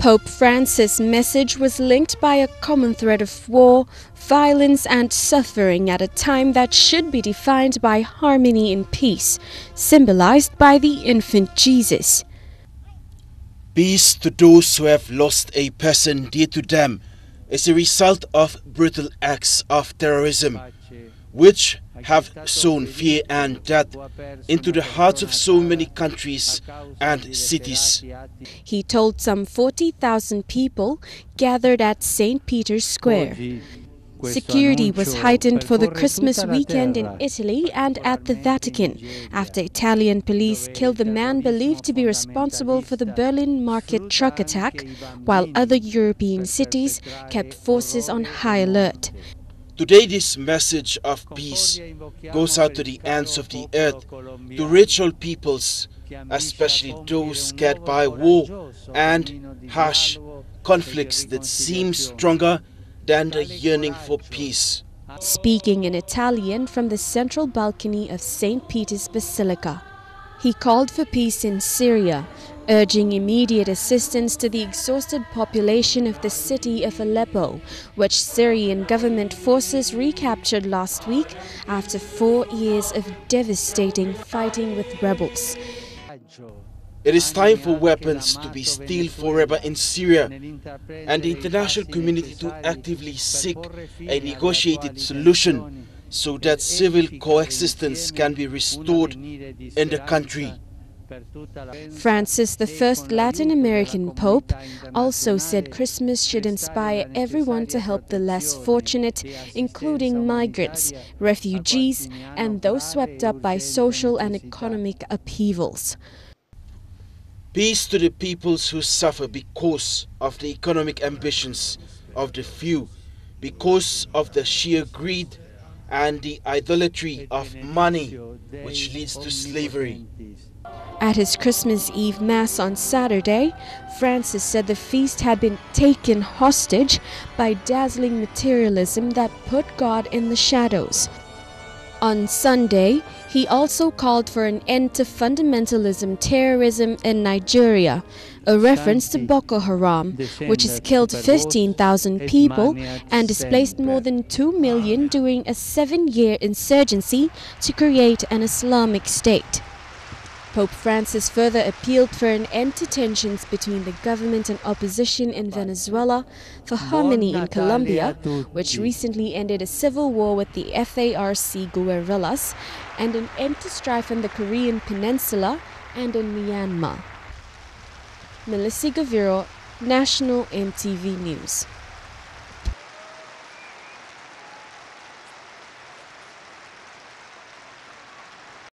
Pope Francis' message was linked by a common thread of war, violence and suffering at a time that should be defined by harmony and peace, symbolized by the infant Jesus. Peace to those who have lost a person dear to them is a result of brutal acts of terrorism, which have sown fear and death into the hearts of so many countries and cities. He told some 40,000 people gathered at St. Peter's Square. Security was heightened for the Christmas weekend in Italy and at the Vatican after Italian police killed the man believed to be responsible for the Berlin market truck attack, while other European cities kept forces on high alert. Today this message of peace goes out to the ends of the earth, to reach all peoples, especially those scared by war and harsh conflicts that seem stronger than the yearning for peace. Speaking in Italian from the central balcony of St. Peter's Basilica, he called for peace in Syria, urging immediate assistance to the exhausted population of the city of Aleppo, which Syrian government forces recaptured last week after 4 years of devastating fighting with rebels. It is time for weapons to be still forever in Syria and the international community to actively seek a negotiated solution so that civil coexistence can be restored in the country. Francis, the first Latin American Pope, also said Christmas should inspire everyone to help the less fortunate, including migrants, refugees, and those swept up by social and economic upheavals. Peace to the peoples who suffer because of the economic ambitions of the few, because of the sheer greed and the idolatry of money, which leads to slavery. At his Christmas Eve Mass on Saturday, Francis said the feast had been taken hostage by dazzling materialism that put God in the shadows. On Sunday, he also called for an end to fundamentalism terrorism in Nigeria, a reference to Boko Haram, which has killed 15,000 people and displaced more than 2 million during a 7-year insurgency to create an Islamic state. Pope Francis further appealed for an end to tensions between the government and opposition in Venezuela, for harmony in Colombia, which recently ended a civil war with the FARC guerrillas, and an end to strife in the Korean Peninsula and in Myanmar. Melissa Gaviro, National EMTV News.